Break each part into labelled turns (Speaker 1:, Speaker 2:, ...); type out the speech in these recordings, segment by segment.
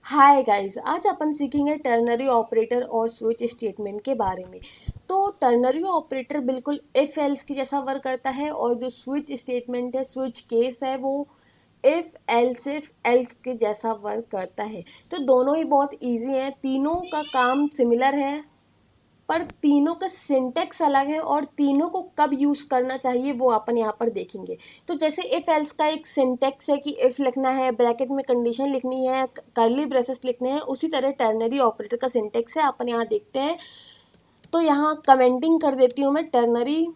Speaker 1: Hi guys, आज अपन सीखेंगे ternary operator और स्विच स्टेटमेंट के बारे में। तो टर्नरी ऑपरेटर बिल्कुल इफ एल्स की जैसा वर्क करता है और जो स्विच स्टेटमेंट है, स्विच केस है, वो इफ एल्स के जैसा वर्क करता है। तो दोनों ही बहुत इजी हैं, तीनों का काम सिमिलर है, पर तीनों का सिंटेक्स अलग है और तीनों को कब यूज़ करना चाहिए वो अपन यहाँ पर देखेंगे। तो जैसे इफ़ एल्स का एक सिंटेक्स है कि इफ़ लिखना है, ब्रैकेट में कंडीशन लिखनी है, कर्ली ब्रेसेस लिखने हैं, उसी तरह टर्नरी ऑपरेटर का सिंटेक्स है, अपन यहाँ देखते हैं। तो यहाँ कमेंटिंग कर देती हूँ मैं टर्नरी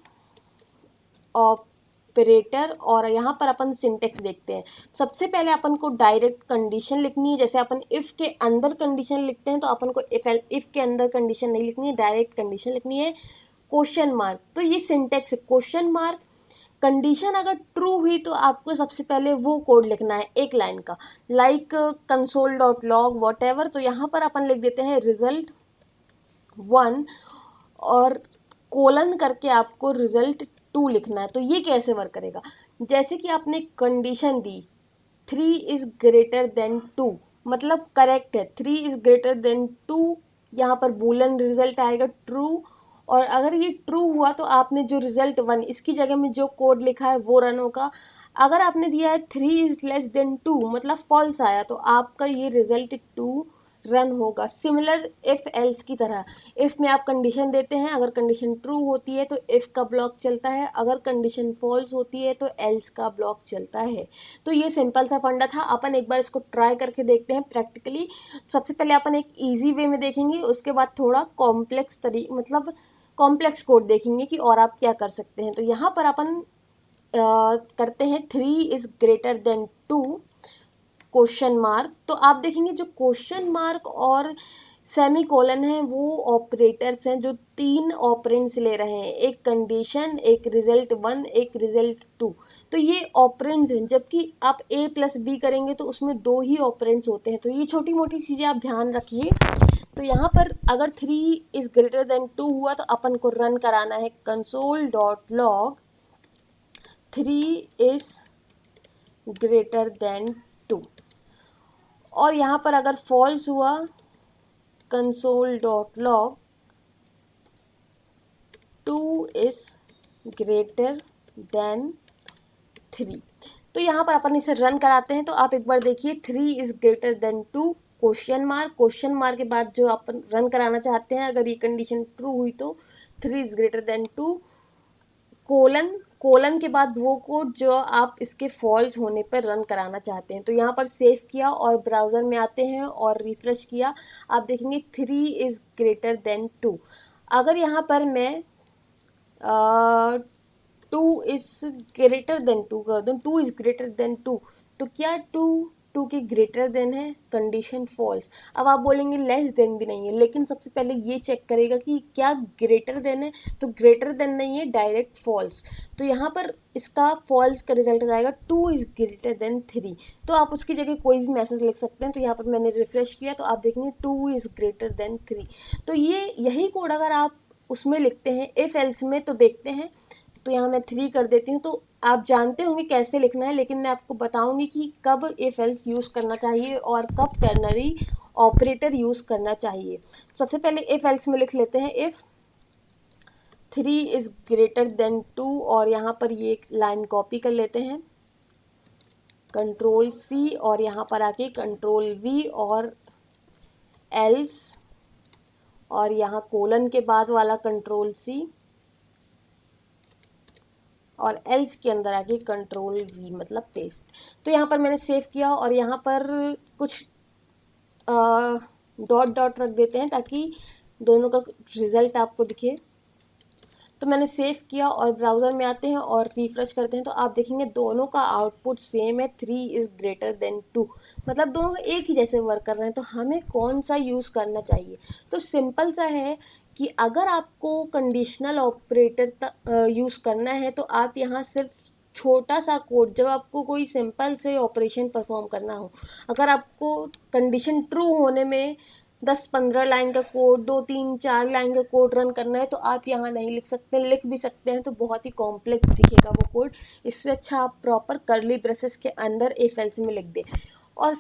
Speaker 1: ऑपरेटर और यहाँ पर अपन सिंटेक्स देखते हैं। सबसे पहले अपन को डायरेक्ट कंडीशन लिखनी है, जैसे अपन इफ़ के अंदर कंडीशन लिखते हैं तो अपन को इफ़ के अंदर कंडीशन नहीं लिखनी है, डायरेक्ट कंडीशन लिखनी है। क्वेश्चन मार्क, तो ये सिंटेक्स है, क्वेश्चन मार्क। कंडीशन अगर ट्रू हुई तो आपको सबसे पहले वो कोड लिखना है एक लाइन का, like console dot log what ever. तो यहाँ पर अपन लिख देते हैं रिजल्ट 1 और कोलन करके आपको रिजल्ट 2 लिखना है। तो ये कैसे वर्क करेगा, जैसे कि आपने condition the 3 is greater than 2, मतलब करेक्ट है, 3 इज ग्रेटर देन 2, यहाँ पर बूलन रिजल्ट आएगा ट्रू। और अगर ये ट्रू हुआ तो आपने जो रिजल्ट 1, इसकी जगह में जो कोड लिखा है वो रन होगा। अगर आपने दिया है 3 इज लेस देन 2, मतलब फॉल्स आया, तो आपका ये रिजल्ट 2 रन होगा, सिमिलर इफ एल्स की तरह। इफ में आप कंडीशन देते हैं, अगर कंडीशन ट्रू होती है तो इफ का ब्लॉक चलता है, अगर कंडीशन फॉल्स होती है तो एल्स का ब्लॉक चलता है। तो ये सिंपल सा फंडा था, अपन एक बार इसको ट्राई करके देखते हैं प्रैक्टिकली। सबसे पहले अपन एक इजी वे में देखेंगे, उसके बाद थोड़ा कॉम्प्लेक्स मतलब कॉम्प्लेक्स कोड देखेंगे कि और आप क्या कर सकते हैं। तो यहाँ पर अपन करते हैं 3 is greater than 2 question mark. तो आप देखेंगे जो क्वेश्चन मार्क और सेमी कोलन है वो ऑपरेटर्स हैं जो 3 ऑपरेंड्स ले रहे हैं, एक कंडीशन, एक रिजल्ट 1, एक रिजल्ट 2। तो ये ऑपरेंड्स हैं, जबकि आप a प्लस बी करेंगे तो उसमें 2 ही ऑपरेंड्स होते हैं। तो ये छोटी मोटी चीज़ें आप ध्यान रखिए। तो यहाँ पर अगर 3 इज ग्रेटर देन 2 हुआ तो अपन को रन कराना है console dot log 3 is greater than 2। और यहाँ पर अगर फॉल्स हुआ console dot log 2 is greater than 3। तो यहाँ पर अपन इसे रन कराते हैं, तो आप एक बार देखिए 3 is greater than 2 question mark के बाद जो अपन रन कराना चाहते हैं, अगर ये कंडीशन ट्रू हुई तो 3 is greater than 2 colon, colon के बाद वो कोड जो आप इसके फॉल्स होने पर रन कराना चाहते हैं। तो यहाँ पर सेव किया और ब्राउज़र में आते हैं और रिफ्रेश किया, आप देखेंगे 3 इज़ ग्रेटर देन 2। अगर यहाँ पर मैं 2 इज़ ग्रेटर देन 2 कर दूँ, 2 इज़ ग्रेटर देन 2, तो क्या 2 के ग्रेटर देन है, कंडीशन फॉल्स। अब आप बोलेंगे लेस देन भी नहीं है, लेकिन सबसे पहले ये चेक करेगा कि क्या ग्रेटर देन है, तो ग्रेटर देन नहीं है, डायरेक्ट फॉल्स। तो यहाँ पर इसका फॉल्स का रिजल्ट आएगा 2 इज ग्रेटर देन 3। तो आप उसकी जगह कोई भी मैसेज लिख सकते हैं। तो यहाँ पर मैंने रिफ्रेश किया तो आप देखेंगे 2 इज ग्रेटर देन 3। तो ये यही कोड अगर आप उसमें लिखते हैं इफ एल्स में तो देखते हैं। तो यहाँ मैं 3 कर देती हूँ। तो आप जानते होंगे कैसे लिखना है, लेकिन मैं आपको बताऊंगी कि कब इफ एल्स यूज़ करना चाहिए और कब टर्नरी ऑपरेटर यूज़ करना चाहिए। सबसे पहले इफ एल्स में लिख लेते हैं इफ 3 इज ग्रेटर देन 2 और यहाँ पर ये एक लाइन कॉपी कर लेते हैं, कंट्रोल सी और यहाँ पर आके कंट्रोल वी और एल्स और यहाँ कोलन के बाद वाला कंट्रोल सी और एल्स के अंदर आके कंट्रोल वी, मतलब पेस्ट। तो यहाँ पर मैंने सेव किया और यहाँ पर कुछ डॉट डॉट रख देते हैं ताकि दोनों का रिजल्ट आपको दिखे। तो मैंने सेव किया और ब्राउज़र में आते हैं और रिफ्रेश करते हैं तो आप देखेंगे दोनों का आउटपुट सेम है, 3 इज़ ग्रेटर देन 2, मतलब दोनों एक ही जैसे वर्क कर रहे हैं। तो हमें कौन सा यूज़ करना चाहिए, तो सिंपल सा है कि अगर आपको कंडीशनल ऑपरेटर यूज़ करना है तो आप यहाँ सिर्फ छोटा सा कोड, जब आपको कोई सिंपल से ऑपरेशन परफॉर्म करना हो, अगर आपको कंडीशन ट्रू होने में 10-15 लाइन का कोड, 2-3-4 लाइन का कोड रन करना है तो आप यहाँ नहीं लिख सकते, लिख भी सकते हैं तो बहुत ही कॉम्प्लेक्स दिखेगा वो कोड। इससे अच्छा आप प्रॉपर कर्ली ब्रेसेस के अंदर इफ एल्स में लिख दें। और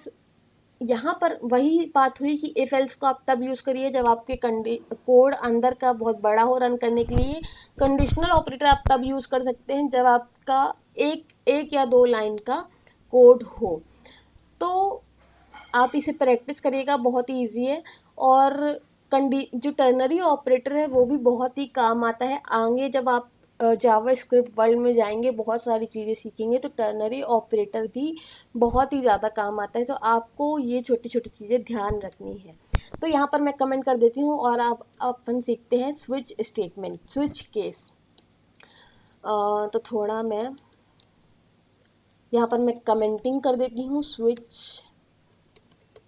Speaker 1: यहाँ पर वही बात हुई कि इफ एल्स को आप तब यूज़ करिए जब आपके कोड अंदर का बहुत बड़ा हो रन करने के लिए। कंडीशनल ऑपरेटर आप तब यूज़ कर सकते हैं जब आपका एक या दो लाइन का कोड हो। तो आप इसे प्रैक्टिस करिएगा, बहुत ही ईजी है। और जो टर्नरी ऑपरेटर है वो भी बहुत ही काम आता है आगे जब आप जावा स्क्रिप्ट वर्ल्ड में जाएंगे, बहुत सारी चीज़ें सीखेंगे तो टर्नरी ऑपरेटर भी बहुत ही ज़्यादा काम आता है। तो आपको ये छोटी छोटी चीज़ें ध्यान रखनी है। तो यहाँ पर मैं कमेंट कर देती हूँ और आप अपन सीखते हैं स्विच स्टेटमेंट, स्विच केस। तो थोड़ा मैं यहाँ पर मैं कमेंटिंग कर देती हूँ स्विच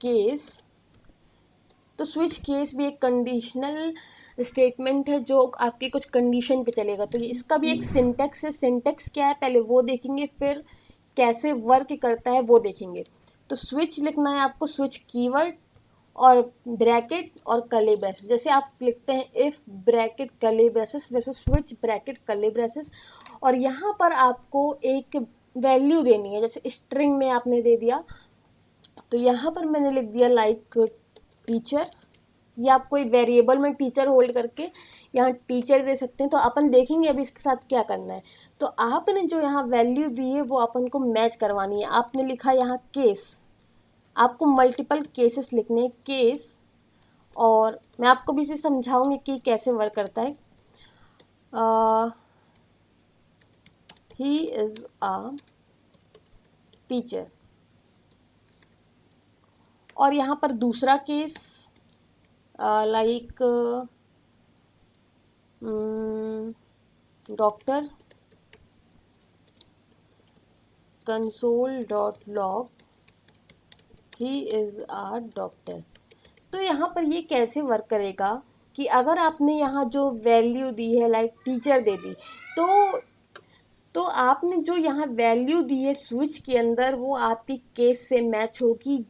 Speaker 1: केस। तो स्विच केस भी एक कंडीशनल स्टेटमेंट है जो आपके कुछ कंडीशन पे चलेगा। तो इसका भी एक सिंटेक्स है। सिंटेक्स क्या है पहले वो देखेंगे, फिर कैसे वर्क करता है वो देखेंगे। तो स्विच लिखना है आपको, स्विच कीवर्ड और ब्रैकेट और कर्ली ब्रेसेस। जैसे आप लिखते हैं इफ ब्रैकेट कर्ली ब्रेसेस, वैसे स्विच ब्रैकेट कर्ली ब्रेसेस। और यहाँ पर आपको एक वैल्यू देनी है, जैसे स्ट्रिंग में आपने दे दिया तो यहाँ पर मैंने लिख दिया लाइक टीचर, या आप कोई वेरिएबल में टीचर होल्ड करके यहाँ टीचर दे सकते हैं। तो अपन देखेंगे अभी इसके साथ क्या करना है। तो आपने जो यहाँ वैल्यू दी है वो अपन को मैच करवानी है। आपने लिखा यहाँ केस, आपको मल्टीपल केसेस लिखने हैं, केस। और मैं आपको भी इसे समझाऊंगी कि कैसे वर्क करता है। He is a teacher. और यहाँ पर दूसरा case like doctor console.log he is a doctor. तो यहाँ पर ये कैसे वर्क करेगा कि अगर आपने यहाँ जो वैल्यू दी है लाइक टीचर दे दी, तो आपने जो यहाँ वैल्यू दी है स्विच के अंदर वो आपकी केस से मैच होगी।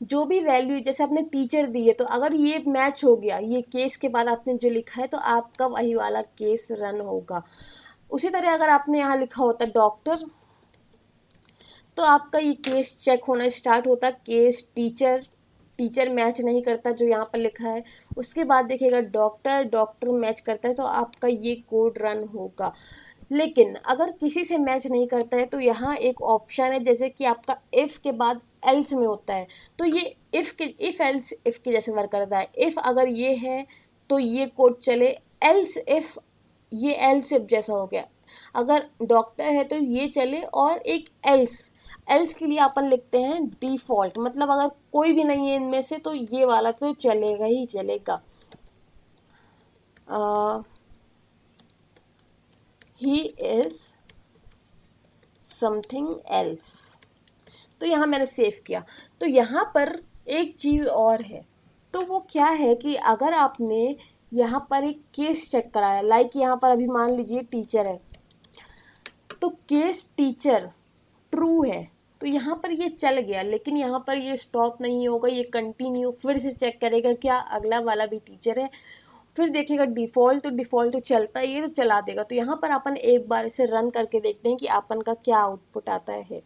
Speaker 1: जो भी वैल्यू जैसे आपने टीचर दी है तो अगर ये मैच हो गया, ये केस के बाद आपने जो लिखा है तो आपका वही वाला केस रन होगा। उसी तरह अगर आपने यहाँ लिखा होता डॉक्टर तो आपका ये केस चेक होना स्टार्ट होता, केस टीचर, टीचर मैच नहीं करता जो यहाँ पर लिखा है। उसके बाद देखिएगा डॉक्टर, डॉक्टर मैच करता है तो आपका ये कोड रन होगा। लेकिन अगर किसी से मैच नहीं करता है तो यहाँ एक ऑप्शन है, जैसे कि आपका इफ़ के बाद एल्स में होता है। तो ये इफ़ एल्स इफ़ के जैसे वर्क करता है। इफ़ अगर ये है तो ये कोड चले, एल्स इफ़ ये एल्स इफ जैसा हो गया। अगर डॉक्टर है तो ये चले, और एक एल्स, एल्स के लिए अपन लिखते हैं डिफ़ॉल्ट, मतलब अगर कोई भी नहीं है इनमें से तो ये वाला तो चलेगा ही चलेगा। He is something else. तो यहाँ मैंने सेव किया। तो यहाँ पर एक चीज़ और है, तो वो क्या है कि अगर आपने यहाँ पर एक केस चेक कराया, लाइक यहाँ पर अभी मान लीजिए टीचर है तो केस टीचर ट्रू है तो यहाँ पर ये चल गया, लेकिन यहाँ पर ये स्टॉप नहीं होगा, ये कंटिन्यू फिर से चेक करेगा क्या अगला वाला भी टीचर है। फिर देखेगा डिफ़ॉल्ट, तो डिफ़ॉल्ट तो चलता ही है तो चला देगा। तो यहाँ पर अपन एक बार इसे रन करके देखते हैं कि अपन का क्या आउटपुट आता है।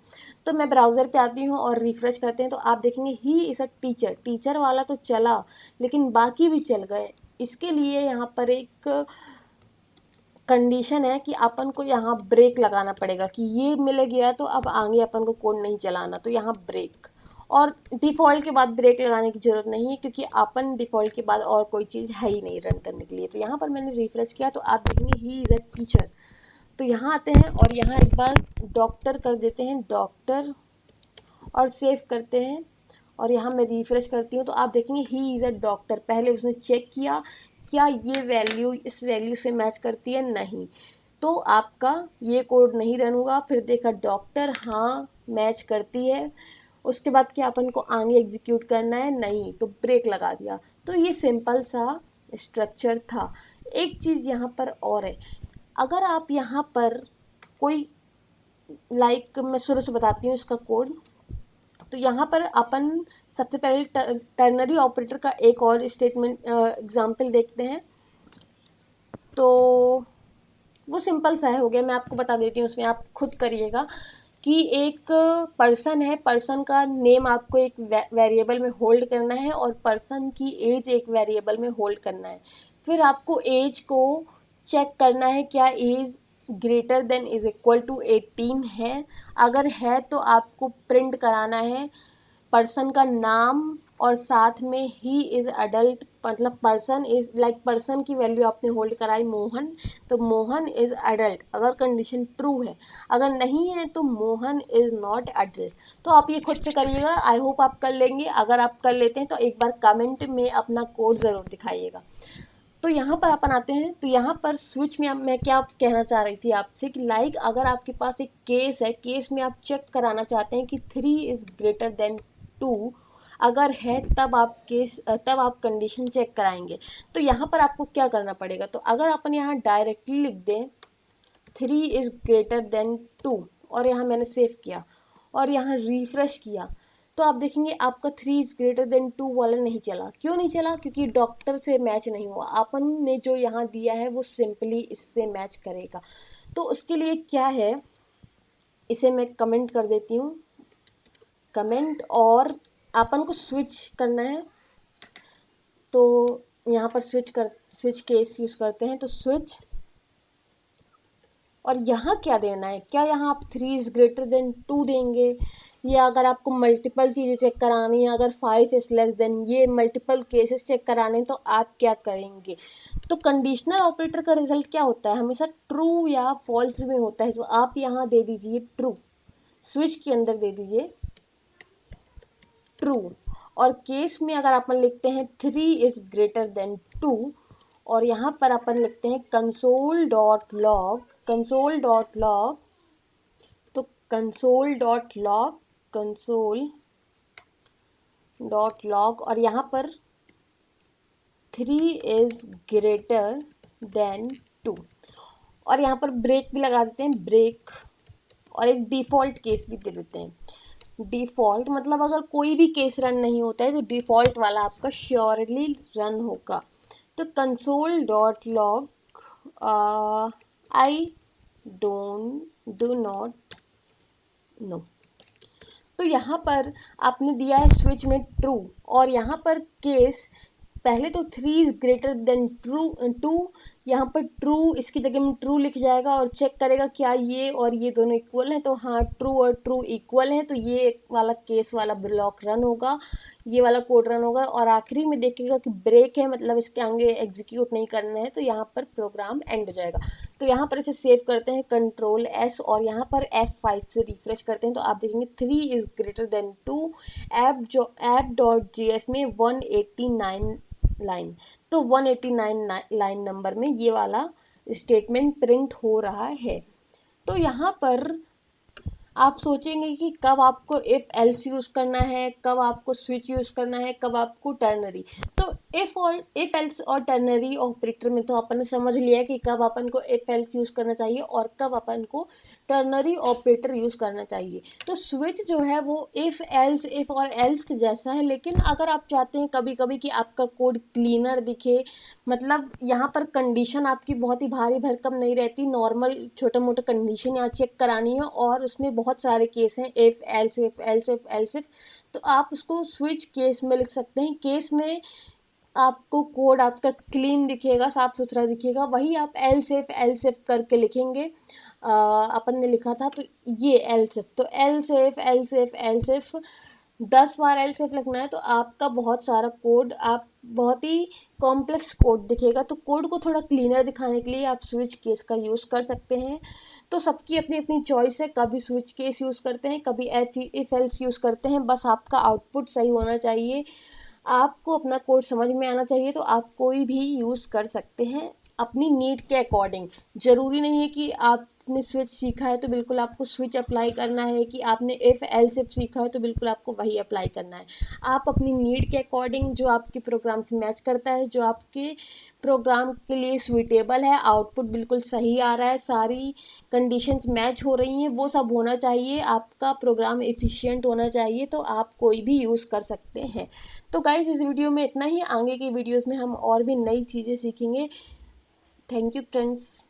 Speaker 1: तो मैं ब्राउज़र पे आती हूँ और रिफ्रेश करते हैं तो आप देखेंगे he is a teacher, teacher वाला तो चला लेकिन बाकी भी चल गए। इसके लिए यहाँ पर एक कंडीशन है कि अपन को यहाँ ब्रेक लगाना पड़ेगा कि ये मिल गया तो अब आगे अपन को कोड नहीं चलाना, तो यहाँ ब्रेक। और डिफ़ॉल्ट के बाद ब्रेक लगाने की ज़रूरत नहीं है क्योंकि अपन डिफ़ॉल्ट के बाद और कोई चीज़ है ही नहीं रन करने के लिए। तो यहाँ पर मैंने रिफ्रेश किया तो आप देखेंगे ही इज़ अ टीचर। तो यहाँ आते हैं और यहाँ एक बार डॉक्टर कर देते हैं, डॉक्टर, और सेव करते हैं। और यहाँ मैं रिफ्रेश करती हूँ तो आप देखेंगे ही इज़ अ डॉक्टर। पहले उसने चेक किया क्या ये वैल्यू इस वैल्यू से मैच करती है, नहीं, तो आपका ये कोड नहीं रन होगा। फिर देखा डॉक्टर हाँ मैच करती है, उसके बाद क्या अपन को आगे एग्जीक्यूट करना है, नहीं, तो ब्रेक लगा दिया। तो ये सिंपल सा स्ट्रक्चर था। एक चीज़ यहाँ पर और है, अगर आप यहाँ पर कोई लाइक मैं शुरू से बताती हूँ इसका कोड। तो यहाँ पर अपन सबसे पहले टर्नरी ऑपरेटर का एक और स्टेटमेंट एग्जाम्पल देखते हैं। तो वो सिंपल सा है, हो गया, मैं आपको बता देती हूँ, उसमें आप खुद करिएगा। कि एक पर्सन है, पर्सन का नेम आपको एक वेरिएबल में होल्ड करना है और पर्सन की एज एक वेरिएबल में होल्ड करना है। फिर आपको एज को चेक करना है क्या age greater than is equal to 18 है। अगर है तो आपको प्रिंट कराना है पर्सन का नाम और साथ में ही इज अडल्ट, मतलब पर्सन इज लाइक पर्सन की वैल्यू आपने होल्ड कराई मोहन, तो मोहन इज अडल्ट अगर कंडीशन ट्रू है। अगर नहीं है तो मोहन इज नॉट अडल्ट। तो आप ये खुद से करिएगा, आई होप आप कर लेंगे। अगर आप कर लेते हैं तो एक बार कमेंट में अपना कोड ज़रूर दिखाइएगा। तो यहाँ पर अपन आते हैं, तो यहाँ पर स्विच में मैं क्या कहना चाह रही थी आपसे कि लाइक अगर आपके पास एक केस है, केस में आप चेक कराना चाहते हैं कि 3 इज ग्रेटर देन 2, अगर है तब आप कंडीशन चेक कराएंगे। तो यहाँ पर आपको क्या करना पड़ेगा, तो अगर अपन यहाँ डायरेक्टली लिख दें 3 इज ग्रेटर देन 2 और यहाँ मैंने सेव किया और यहाँ रिफ्रेश किया, तो आप देखेंगे आपका 3 इज ग्रेटर देन 2 वाला नहीं चला। क्यों नहीं चला? क्योंकि डॉक्टर से मैच नहीं हुआ। अपन ने जो यहाँ दिया है वो सिंपली इससे मैच करेगा। तो उसके लिए क्या है, इसे मैं कमेंट कर देती हूँ, कमेंट, और अपन को स्विच करना है। तो यहाँ पर स्विच केस यूज़ करते हैं, तो स्विच, और यहाँ क्या देना है, क्या यहाँ आप 3 इज ग्रेटर देन 2 देंगे, या अगर आपको मल्टीपल चीज़ें चेक करानी है, अगर 5 इज लेस देन, ये मल्टीपल केसेस चेक कराने हैं, तो आप क्या करेंगे। तो कंडीशनल ऑपरेटर का रिजल्ट क्या होता है, हमेशा ट्रू या फॉल्स में होता है। तो आप यहाँ दे दीजिए ट्रू, स्विच के अंदर दे दीजिए ट्रू, और केस में अगर अपन लिखते हैं 3 इज ग्रेटर देन 2 और यहाँ पर अपन लिखते हैं console dot log, console dot log, तो console dot log, console dot log, और यहाँ पर 3 इज ग्रेटर देन 2 और यहाँ पर ब्रेक भी लगा देते हैं, ब्रेक, और एक डिफ़ॉल्ट केस भी दे देते हैं। डिफ़ॉल्ट मतलब अगर कोई भी केस रन नहीं होता है तो डिफ़ॉल्ट वाला आपका श्योरली रन होगा। तो console dot log I do not know. तो यहाँ पर आपने दिया है स्विच में ट्रू, और यहाँ पर केस पहले तो 3 इज ग्रेटर देन टू, यहाँ पर ट्रू इसकी जगह में ट्रू लिख जाएगा और चेक करेगा क्या ये और ये दोनों इक्वल हैं, तो हाँ ट्रू और ट्रू इक्वल है, तो ये वाला केस वाला ब्लॉक रन होगा, ये वाला कोड रन होगा, और आखिरी में देखेगा कि ब्रेक है, मतलब इसके आगे एग्जीक्यूट नहीं करना है, तो यहाँ पर प्रोग्राम एंड हो जाएगा। तो यहाँ पर इसे सेव करते हैं कंट्रोल एस और यहाँ पर F5 से रिफ्रेश करते हैं, तो आप देखेंगे 3 is greater than 2, app dot JS में 189 लाइन, तो 189 लाइन नंबर में ये वाला स्टेटमेंट प्रिंट हो रहा है। तो यहाँ पर आप सोचेंगे कि कब आपको इफ एल्स यूज़ करना है, कब आपको स्विच यूज़ करना है, कब आपको टर्नरी। तो इफ एल्स और टर्नरी ऑपरेटर में तो अपन ने समझ लिया कि कब अपन को इफ एल्स यूज़ करना चाहिए और कब अपन को टर्नरी ऑपरेटर यूज़ करना चाहिए। तो स्विच जो है वो इफ और एल्स के जैसा है, लेकिन अगर आप चाहते हैं कभी कभी कि आपका कोड क्लीनर दिखे, मतलब यहाँ पर कंडीशन आपकी बहुत ही भारी भरकम नहीं रहती, नॉर्मल छोटा मोटा कंडीशन यहाँ चेक करानी है और उसमें बहुत सारे केस हैं, if else if else if else if, तो आप उसको स्विच केस में लिख सकते हैं। केस में आपको कोड आपका क्लीन दिखेगा, साफ सुथरा दिखेगा, वही आप एल्स इफ करके लिखेंगे, अपन ने लिखा था, तो ये एल्स इफ, तो else if 10 bar else if लिखना है, तो आपका बहुत सारा कोड, आप बहुत ही कॉम्प्लेक्स कोड दिखेगा। तो कोड को थोड़ा क्लीनर दिखाने के लिए आप स्विच केस का यूज़ कर सकते हैं। तो सबकी अपनी अपनी चॉइस है, कभी स्विच केस यूज़ करते हैं, कभी इफ एल्स यूज़ करते हैं, बस आपका आउटपुट सही होना चाहिए, आपको अपना कोड समझ में आना चाहिए, तो आप कोई भी यूज़ कर सकते हैं अपनी नीड के अकॉर्डिंग। ज़रूरी नहीं है कि आपने स्विच सीखा है तो बिल्कुल आपको स्विच अप्लाई करना है, कि आपने इफ़ एल्स इफ सीखा है तो बिल्कुल आपको वही अप्लाई करना है। आप अपनी नीड के अकॉर्डिंग जो आपके प्रोग्राम से मैच करता है, जो आपके प्रोग्राम के लिए सुइटेबल है, आउटपुट बिल्कुल सही आ रहा है, सारी कंडीशंस मैच हो रही हैं, वो सब होना चाहिए, आपका प्रोग्राम एफिशिएंट होना चाहिए, तो आप कोई भी यूज़ कर सकते हैं। तो गाइस इस वीडियो में इतना ही, आगे की वीडियोस में हम और भी नई चीज़ें सीखेंगे। Thank you friends.